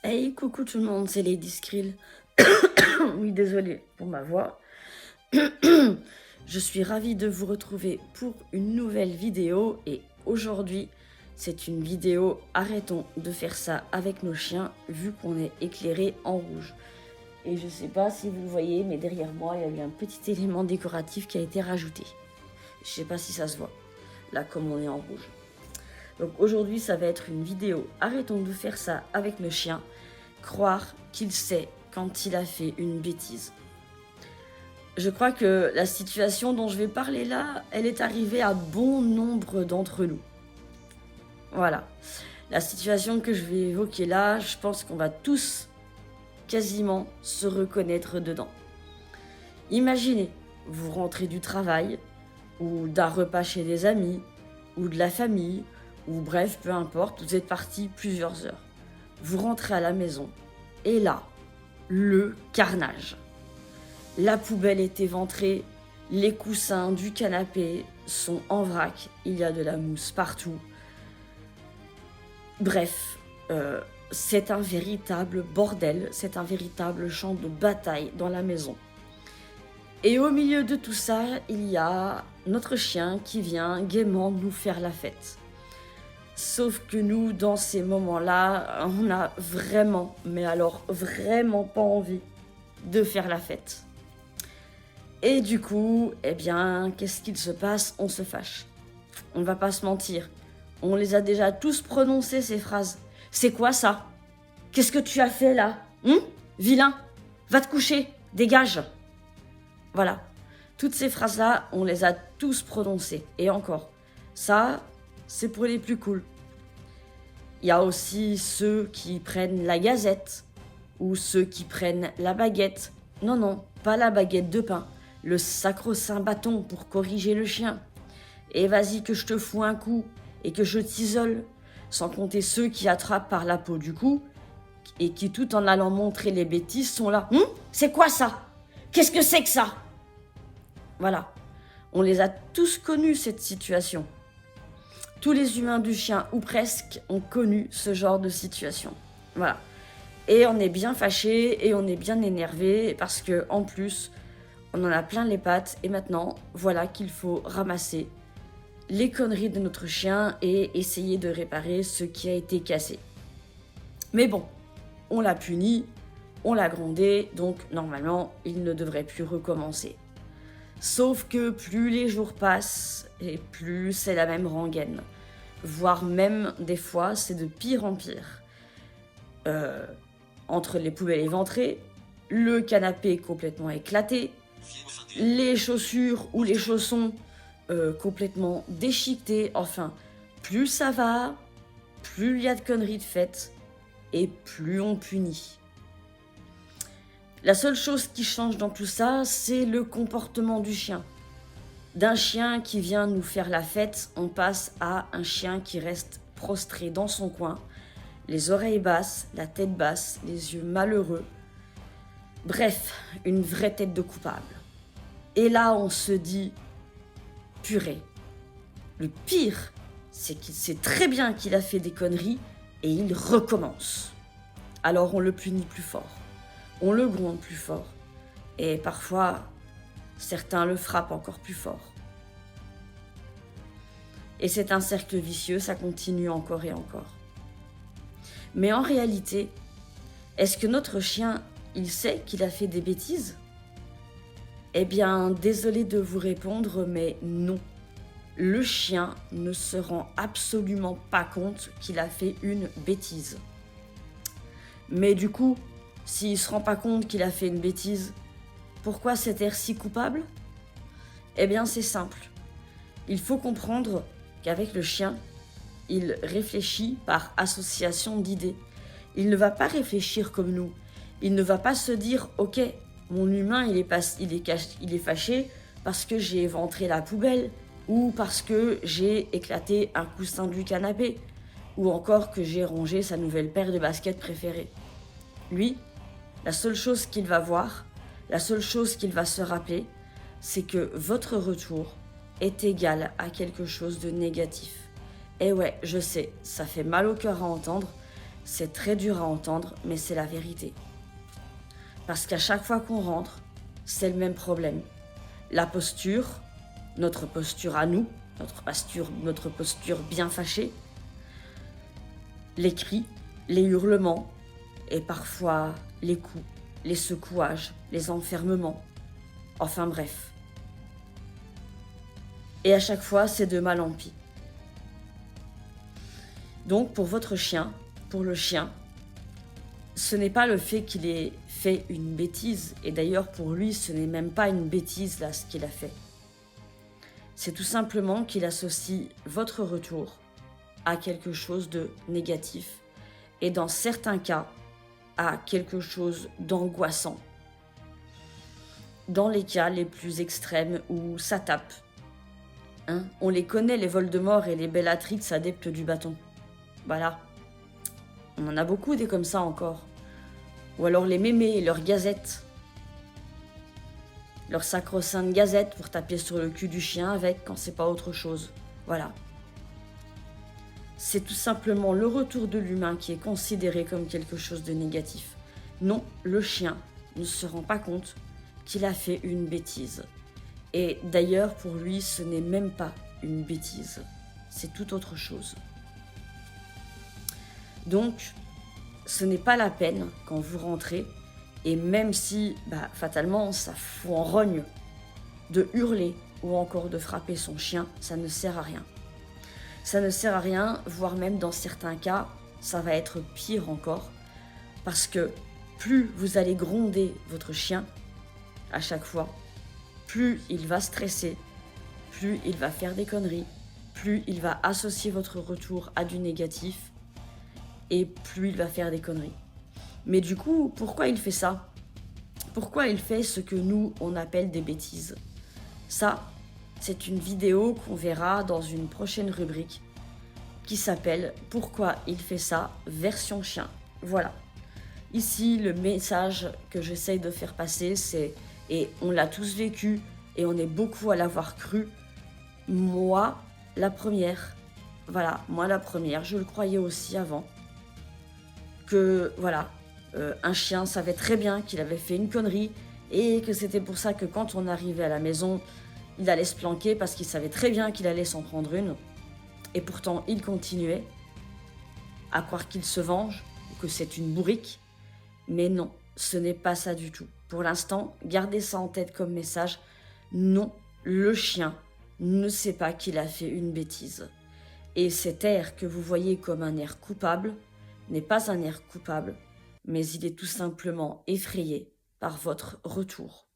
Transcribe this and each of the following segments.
Hey, coucou tout le monde, c'est Lady Skrill. Oui, désolée pour ma voix. Je suis ravie de vous retrouver pour une nouvelle vidéo et aujourd'hui, c'est une vidéo arrêtons de faire ça avec nos chiens vu qu'on est éclairé en rouge. Et je sais pas si vous le voyez, mais derrière moi, il y a eu un petit élément décoratif qui a été rajouté. Je sais pas si ça se voit, là comme on est en rouge. Donc aujourd'hui, ça va être une vidéo arrêtons de faire ça avec nos chiens. Croire qu'il sait quand il a fait une bêtise. Je crois que la situation dont je vais parler là, elle est arrivée à bon nombre d'entre nous. Voilà. La situation que je vais évoquer là, je pense qu'on va tous quasiment se reconnaître dedans. Imaginez, vous rentrez du travail, ou d'un repas chez des amis, ou de la famille, ou bref, peu importe, vous êtes parti plusieurs heures. Vous rentrez à la maison, et là, le carnage. La poubelle est éventrée, les coussins du canapé sont en vrac, il y a de la mousse partout. Bref, c'est un véritable bordel, c'est un véritable champ de bataille dans la maison. Et au milieu de tout ça, il y a notre chien qui vient gaiement nous faire la fête. Sauf que nous, dans ces moments-là, on a vraiment, mais alors vraiment pas envie de faire la fête. Et du coup, eh bien, qu'est-ce qu'il se passe? On se fâche. On va pas se mentir. On les a déjà tous prononcées, ces phrases. C'est quoi ça? Qu'est-ce que tu as fait là? Vilain? Va te coucher, dégage. Voilà. Toutes ces phrases-là, on les a tous prononcées. Et encore, ça, c'est pour les plus cool. Il y a aussi ceux qui prennent la gazette ou ceux qui prennent la baguette. Non, pas la baguette de pain, le sacro-saint bâton pour corriger le chien. Et vas-y que je te fous un coup et que je t'isole. Sans compter ceux qui attrapent par la peau du cou et qui, tout en allant montrer les bêtises, sont là. C'est quoi ça? Qu'est-ce que c'est que ça? Voilà. On les a tous connus, cette situation. Tous les humains du chien, ou presque, ont connu ce genre de situation. Voilà. Et on est bien fâché et on est bien énervé parce que en plus, on en a plein les pattes et maintenant, voilà qu'il faut ramasser les conneries de notre chien et essayer de réparer ce qui a été cassé. Mais bon, on l'a puni, on l'a grondé, donc normalement, il ne devrait plus recommencer. Sauf que plus les jours passent et plus c'est la même rengaine. Voire même des fois, c'est de pire en pire. Entre les poubelles éventrées, le canapé complètement éclaté, les chaussures ou les chaussons complètement déchiquetés. Enfin, plus ça va, plus il y a de conneries de faites et plus on punit. La seule chose qui change dans tout ça, c'est le comportement du chien. D'un chien qui vient nous faire la fête, on passe à un chien qui reste prostré dans son coin, les oreilles basses, la tête basse, les yeux malheureux. Bref, une vraie tête de coupable. Et là, on se dit, purée. Le pire, c'est qu'il sait très bien qu'il a fait des conneries et il recommence. Alors on le punit plus fort, on le gronde plus fort et parfois, certains le frappent encore plus fort. Et c'est un cercle vicieux, ça continue encore et encore. Mais en réalité, est-ce que notre chien, il sait qu'il a fait des bêtises? Eh bien, désolé de vous répondre, mais non. Le chien ne se rend absolument pas compte qu'il a fait une bêtise. Mais du coup, s'il ne se rend pas compte qu'il a fait une bêtise, pourquoi cet air si coupable? Eh bien, c'est simple. Il faut comprendre qu'avec le chien, il réfléchit par association d'idées. Il ne va pas réfléchir comme nous. Il ne va pas se dire « Ok, mon humain, il est fâché parce que j'ai éventré la poubelle ou parce que j'ai éclaté un coussin du canapé ou encore que j'ai rongé sa nouvelle paire de baskets préférée. » Lui, la seule chose qu'il va voir, la seule chose qu'il va se rappeler, c'est que votre retour est égal à quelque chose de négatif. Et ouais, je sais, ça fait mal au cœur à entendre, C'est très dur à entendre, mais c'est la vérité. Parce qu'à chaque fois qu'on rentre, c'est le même problème. La posture, notre posture à nous, notre posture bien fâchée, les cris, les hurlements, et parfois les coups, les secouages, les enfermements, enfin bref. Et à chaque fois, c'est de mal en pis. Donc pour votre chien, pour le chien, ce n'est pas le fait qu'il ait fait une bêtise, et d'ailleurs pour lui, ce n'est même pas une bêtise là ce qu'il a fait. C'est tout simplement qu'il associe votre retour à quelque chose de négatif, et dans certains cas, à quelque chose d'angoissant. Dans les cas les plus extrêmes où ça tape. Hein, on les connaît, les Voldemort et les Bellatrix adeptes du bâton. Voilà. On en a beaucoup des comme ça encore. Ou alors les mémés et leurs gazettes. Leur sacro-sainte gazette pour taper sur le cul du chien avec quand c'est pas autre chose. Voilà. C'est tout simplement le retour de l'humain qui est considéré comme quelque chose de négatif. Non, le chien ne se rend pas compte qu'il a fait une bêtise. Et d'ailleurs, pour lui, ce n'est même pas une bêtise. C'est tout autre chose. Donc, ce n'est pas la peine quand vous rentrez, et même si, fatalement, ça fout en rogne, de hurler ou encore de frapper son chien, ça ne sert à rien. Ça ne sert à rien, voire même dans certains cas, ça va être pire encore, parce que plus vous allez gronder votre chien à chaque fois, plus il va stresser, plus il va faire des conneries, plus il va associer votre retour à du négatif, et plus il va faire des conneries. Mais du coup, pourquoi il fait ça? Pourquoi il fait ce que nous, on appelle des bêtises? Ça, c'est une vidéo qu'on verra dans une prochaine rubrique qui s'appelle « Pourquoi il fait ça version chien ». Voilà. Ici, le message que j'essaye de faire passer, c'est, et on l'a tous vécu, et on est beaucoup à l'avoir cru, moi, la première, voilà, moi la première, je le croyais aussi avant, que voilà, un chien savait très bien qu'il avait fait une connerie, et que c'était pour ça que quand on arrivait à la maison, il allait se planquer parce qu'il savait très bien qu'il allait s'en prendre une, et pourtant il continuait à croire qu'il se venge, ou que c'est une bourrique. Mais non, ce n'est pas ça du tout. Pour l'instant, gardez ça en tête comme message. Non, le chien ne sait pas qu'il a fait une bêtise. Et cet air que vous voyez comme un air coupable n'est pas un air coupable, mais il est tout simplement effrayé par votre retour.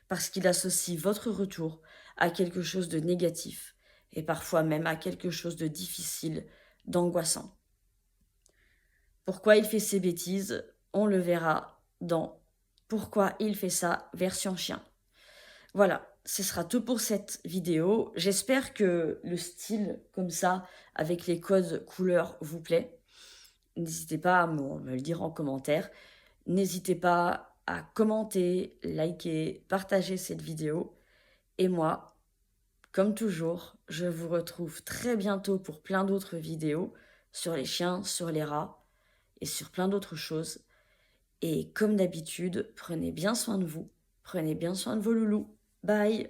Parce qu'il associe votre retour à quelque chose de négatif, et parfois même à quelque chose de difficile, d'angoissant. Pourquoi il fait ces bêtises? On le verra dans Pourquoi il fait ça version chien. Voilà, ce sera tout pour cette vidéo. J'espère que le style comme ça, avec les codes couleurs, vous plaît. N'hésitez pas à me le dire en commentaire. N'hésitez pas à commenter, liker, partager cette vidéo. Et moi, comme toujours, je vous retrouve très bientôt pour plein d'autres vidéos sur les chiens, sur les rats et sur plein d'autres choses. Et comme d'habitude, prenez bien soin de vous, prenez bien soin de vos loulous. Bye!